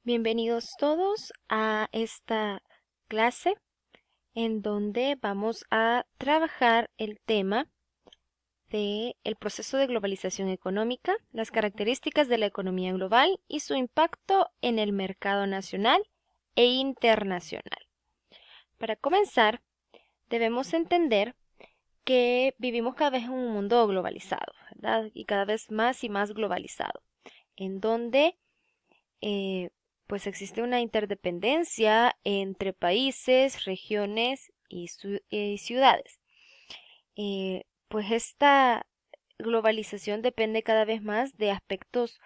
Bienvenidos todos a esta clase en donde vamos a trabajar el tema de el proceso de globalización económica, las características de la economía global y su impacto en el mercado nacional e internacional. Para comenzar, debemos entender que vivimos cada vez en un mundo globalizado, ¿verdad? Y cada vez más y más globalizado, en donde eh, pues existe una interdependencia entre países, regiones y ciudades. Pues esta globalización depende cada vez más de aspectos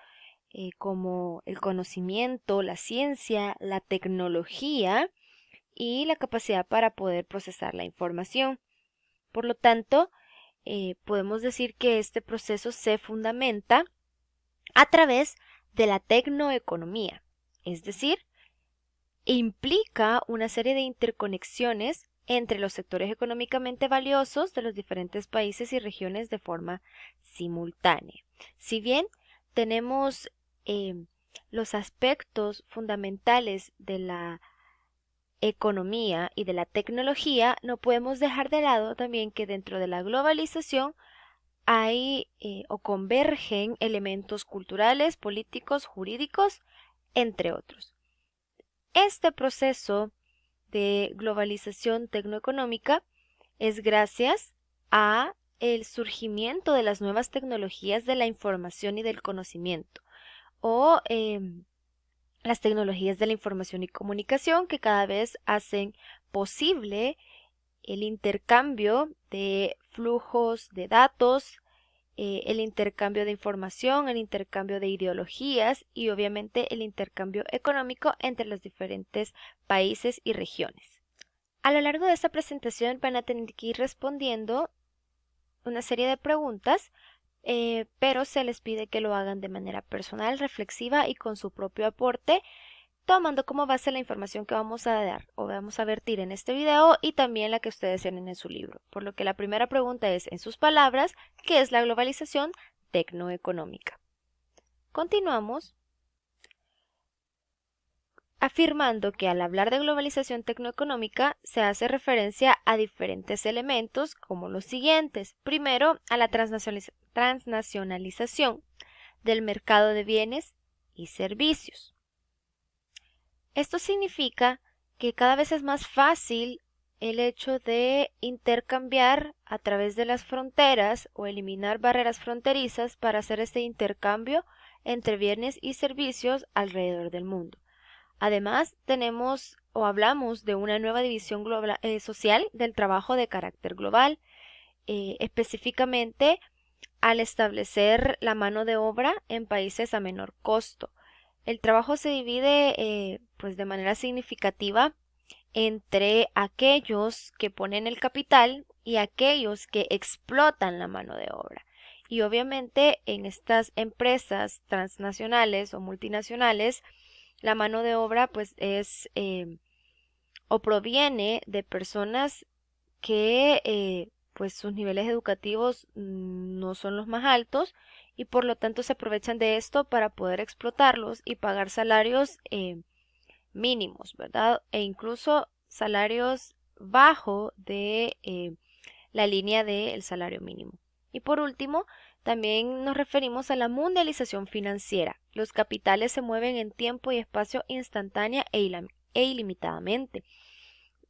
como el conocimiento, la ciencia, la tecnología y la capacidad para poder procesar la información. Por lo tanto, podemos decir que este proceso se fundamenta a través de la tecnoeconomía, es decir, implica una serie de interconexiones entre los sectores económicamente valiosos de los diferentes países y regiones de forma simultánea. Si bien tenemos eh, los aspectos fundamentales de la economía y de la tecnología, no podemos dejar de lado también que dentro de la globalización hay o convergen elementos culturales, políticos, jurídicos, entre otros. Este proceso de globalización tecnoeconómica es gracias a el surgimiento de las nuevas tecnologías de la información y del conocimiento o las tecnologías de la información y comunicación que cada vez hacen posible el intercambio de flujos de datos, el intercambio de información, el intercambio de ideologías y obviamente el intercambio económico entre los diferentes países y regiones. A lo largo de esta presentación van a tener que ir respondiendo una serie de preguntas, pero se les pide que lo hagan de manera personal, reflexiva y con su propio aporte, tomando como base la información que vamos a dar o vamos a vertir en este video y también la que ustedes tienen en su libro. Por lo que la primera pregunta es, en sus palabras, ¿qué es la globalización tecnoeconómica? Continuamos afirmando que al hablar de globalización tecnoeconómica se hace referencia a diferentes elementos como los siguientes. Primero, a la transnacionalización del mercado de bienes y servicios. Esto significa que cada vez es más fácil el hecho de intercambiar a través de las fronteras o eliminar barreras fronterizas para hacer este intercambio entre bienes y servicios alrededor del mundo. Además, tenemos o hablamos de una nueva división social del trabajo de carácter global, específicamente al establecer la mano de obra en países a menor costo. El trabajo se divide pues de manera significativa entre aquellos que ponen el capital y aquellos que explotan la mano de obra. Y obviamente en estas empresas transnacionales o multinacionales, la mano de obra pues es o proviene de personas que pues sus niveles educativos no son los más altos y por lo tanto se aprovechan de esto para poder explotarlos y pagar salarios mínimos, ¿verdad? E incluso salarios bajo de la línea del salario mínimo. Y por último, también nos referimos a la mundialización financiera. Los capitales se mueven en tiempo y espacio instantánea e ilimitadamente.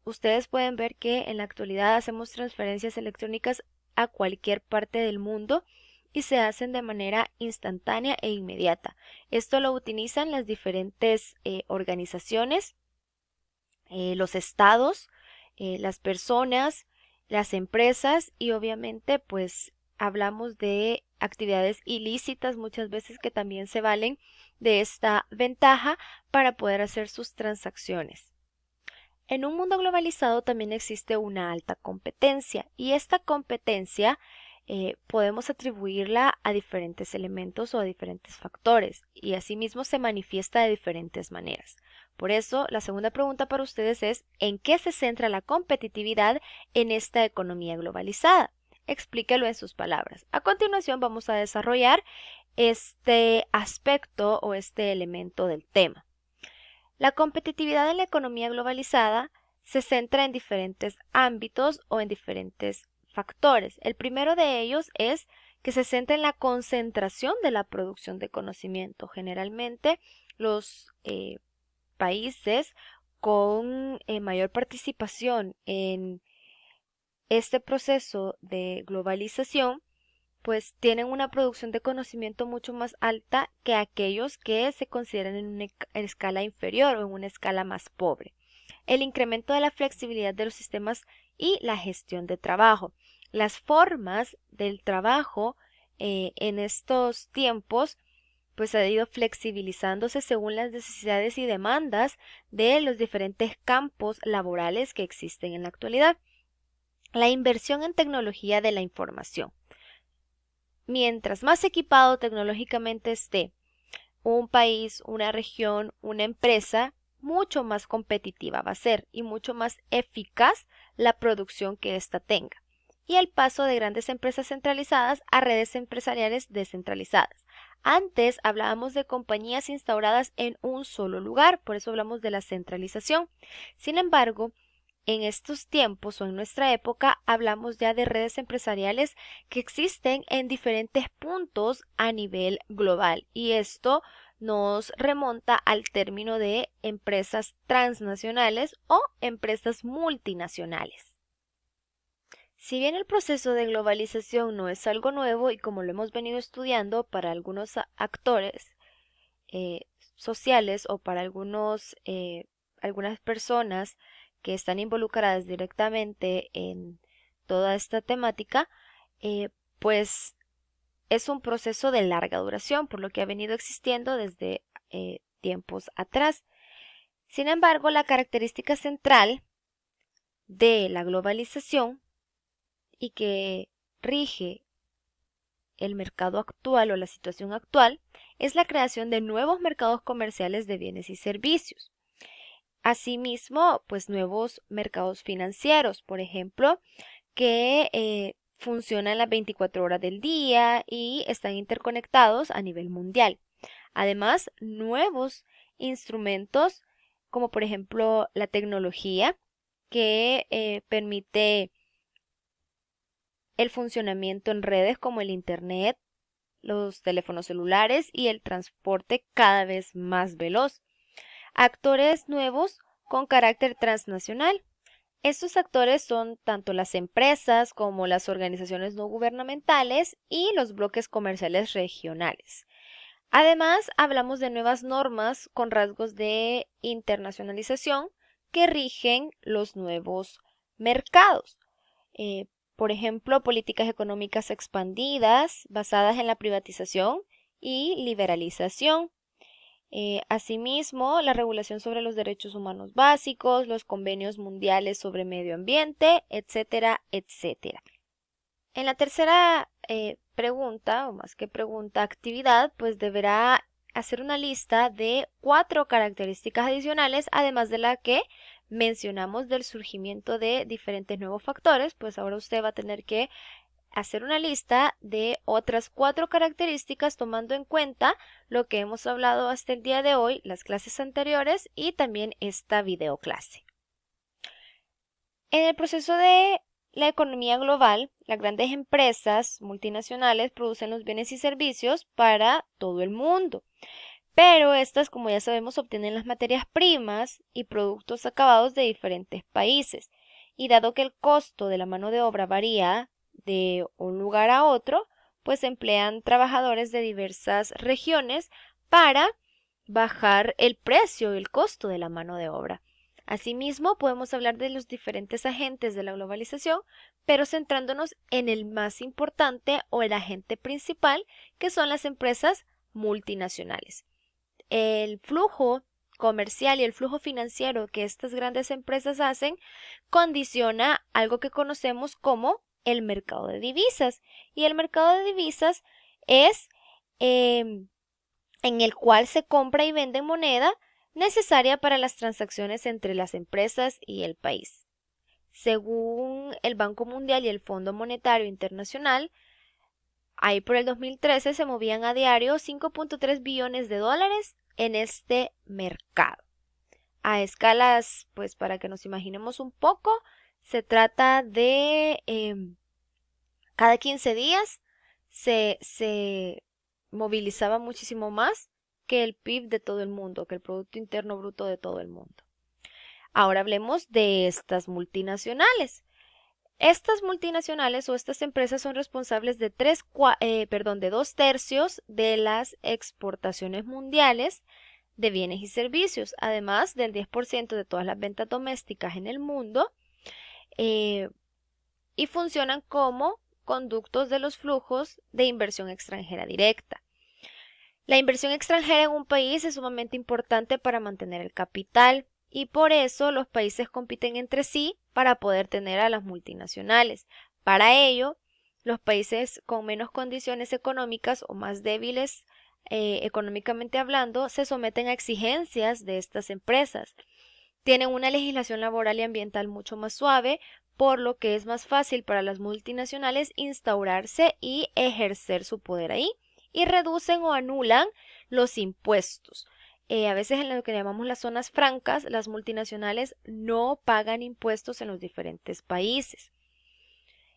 Ustedes pueden ver que en la actualidad hacemos transferencias electrónicas a cualquier parte del mundo y se hacen de manera instantánea e inmediata. Esto lo utilizan las diferentes organizaciones, los estados, las personas, las empresas y obviamente pues hablamos de actividades ilícitas muchas veces que también se valen de esta ventaja para poder hacer sus transacciones. En un mundo globalizado también existe una alta competencia y esta competencia podemos atribuirla a diferentes elementos o a diferentes factores y asimismo se manifiesta de diferentes maneras. Por eso, la segunda pregunta para ustedes es ¿en qué se centra la competitividad en esta economía globalizada? Explíquelo en sus palabras. A continuación vamos a desarrollar este aspecto o este elemento del tema. La competitividad en la economía globalizada se centra en diferentes ámbitos o en diferentes factores. El primero de ellos es que se centra en la concentración de la producción de conocimiento. Generalmente los países con mayor participación en este proceso de globalización pues tienen una producción de conocimiento mucho más alta que aquellos que se consideran en una escala inferior o en una escala más pobre. El incremento de la flexibilidad de los sistemas y la gestión de trabajo. Las formas del trabajo en estos tiempos pues ha ido flexibilizándose según las necesidades y demandas de los diferentes campos laborales que existen en la actualidad. La inversión en tecnología de la información. Mientras más equipado tecnológicamente esté un país, una región, una empresa, mucho más competitiva va a ser y mucho más eficaz la producción que ésta tenga. Y el paso de grandes empresas centralizadas a redes empresariales descentralizadas. Antes hablábamos de compañías instauradas en un solo lugar, por eso hablamos de la centralización. Sin embargo, en estos tiempos o en nuestra época hablamos ya de redes empresariales que existen en diferentes puntos a nivel global y esto nos remonta al término de empresas transnacionales o empresas multinacionales. Si bien el proceso de globalización no es algo nuevo y como lo hemos venido estudiando para algunos actores eh, sociales o para algunas personas que están involucradas directamente en toda esta temática, pues es un proceso de larga duración, por lo que ha venido existiendo desde tiempos atrás. Sin embargo, la característica central de la globalización y que rige el mercado actual o la situación actual es la creación de nuevos mercados comerciales de bienes y servicios. Asimismo, pues nuevos mercados financieros, por ejemplo, que funcionan las 24 horas del día y están interconectados a nivel mundial. Además, nuevos instrumentos como por ejemplo la tecnología que permite el funcionamiento en redes como el Internet, los teléfonos celulares y el transporte cada vez más veloz. Actores nuevos con carácter transnacional. Estos actores son tanto las empresas como las organizaciones no gubernamentales y los bloques comerciales regionales. Además, hablamos de nuevas normas con rasgos de internacionalización que rigen los nuevos mercados. Eh, por ejemplo, políticas económicas expandidas basadas en la privatización y liberalización. Asimismo, la regulación sobre los derechos humanos básicos, los convenios mundiales sobre medio ambiente, etcétera, etcétera. En la tercera pregunta, o más que pregunta, actividad, pues deberá hacer una lista de 4 características adicionales, además de la que mencionamos del surgimiento de diferentes nuevos factores, pues ahora usted va a tener que hacer una lista de otras 4 características tomando en cuenta lo que hemos hablado hasta el día de hoy, las clases anteriores y también esta videoclase. En el proceso de la economía global, las grandes empresas multinacionales producen los bienes y servicios para todo el mundo. Pero estas, como ya sabemos, obtienen las materias primas y productos acabados de diferentes países. Y dado que el costo de la mano de obra varía de un lugar a otro, pues emplean trabajadores de diversas regiones para bajar el precio y el costo de la mano de obra. Asimismo, podemos hablar de los diferentes agentes de la globalización, pero centrándonos en el más importante o el agente principal, que son las empresas multinacionales. El flujo comercial y el flujo financiero que estas grandes empresas hacen condiciona algo que conocemos como el mercado de divisas. Y el mercado de divisas es en el cual se compra y vende moneda necesaria para las transacciones entre las empresas y el país. Según el Banco Mundial y el Fondo Monetario Internacional, ahí por el 2013 se movían a diario 5.3 billones de dólares en este mercado. A escalas, pues para que nos imaginemos un poco, se trata de cada 15 días se movilizaba muchísimo más que el PIB de todo el mundo, que el Producto Interno Bruto de todo el mundo. Ahora hablemos de estas multinacionales. Estas multinacionales o estas empresas son responsables de de 2/3 de las exportaciones mundiales de bienes y servicios, además del 10% de todas las ventas domésticas en el mundo, eh, y funcionan como conductos de los flujos de inversión extranjera directa. La inversión extranjera en un país es sumamente importante para mantener el capital y por eso los países compiten entre sí para poder tener a las multinacionales. Para ello, los países con menos condiciones económicas o más débiles económicamente hablando se someten a exigencias de estas empresas. Tienen una legislación laboral y ambiental mucho más suave, por lo que es más fácil para las multinacionales instaurarse y ejercer su poder ahí, y reducen o anulan los impuestos. A veces en lo que llamamos las zonas francas, las multinacionales no pagan impuestos en los diferentes países.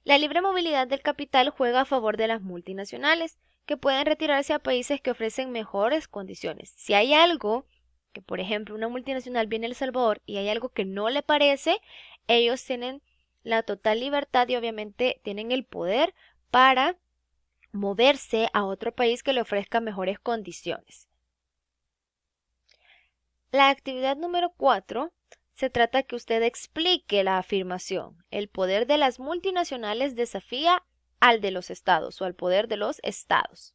La libre movilidad del capital juega a favor de las multinacionales, que pueden retirarse a países que ofrecen mejores condiciones. Si hay algo que, por ejemplo, una multinacional viene a El Salvador y hay algo que no le parece, ellos tienen la total libertad y obviamente tienen el poder para moverse a otro país que le ofrezca mejores condiciones. La actividad número 4 se trata que usted explique la afirmación. El poder de las multinacionales desafía al de los estados o al poder de los estados.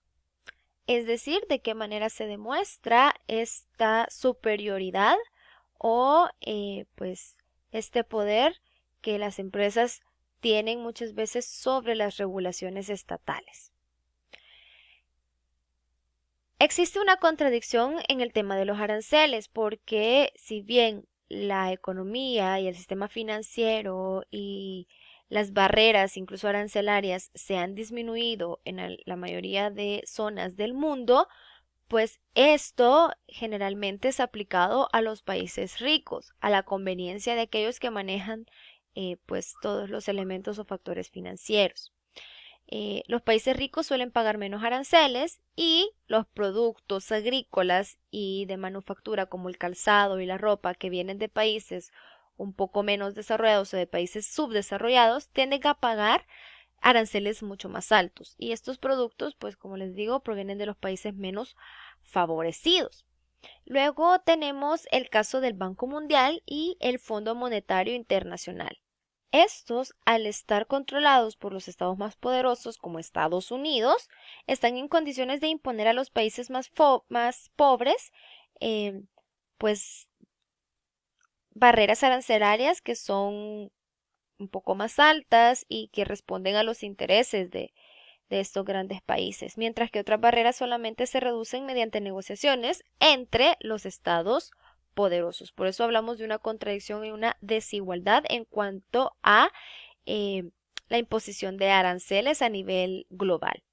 Es decir, de qué manera se demuestra esta superioridad o pues este poder que las empresas tienen muchas veces sobre las regulaciones estatales. Existe una contradicción en el tema de los aranceles porque si bien la economía y el sistema financiero y las barreras, incluso arancelarias, se han disminuido en la mayoría de zonas del mundo, pues esto generalmente es aplicado a los países ricos, a la conveniencia de aquellos que manejan pues todos los elementos o factores financieros. Los países ricos suelen pagar menos aranceles y los productos agrícolas y de manufactura como el calzado y la ropa que vienen de países un poco menos desarrollados o de países subdesarrollados tienden a pagar aranceles mucho más altos. Y estos productos, pues como les digo, provienen de los países menos favorecidos. Luego tenemos el caso del Banco Mundial y el Fondo Monetario Internacional. Estos, al estar controlados por los estados más poderosos como Estados Unidos, están en condiciones de imponer a los países más pobres, pues barreras arancelarias que son un poco más altas y que responden a los intereses de estos grandes países, mientras que otras barreras solamente se reducen mediante negociaciones entre los estados poderosos. Por eso hablamos de una contradicción y una desigualdad en cuanto a la imposición de aranceles a nivel global.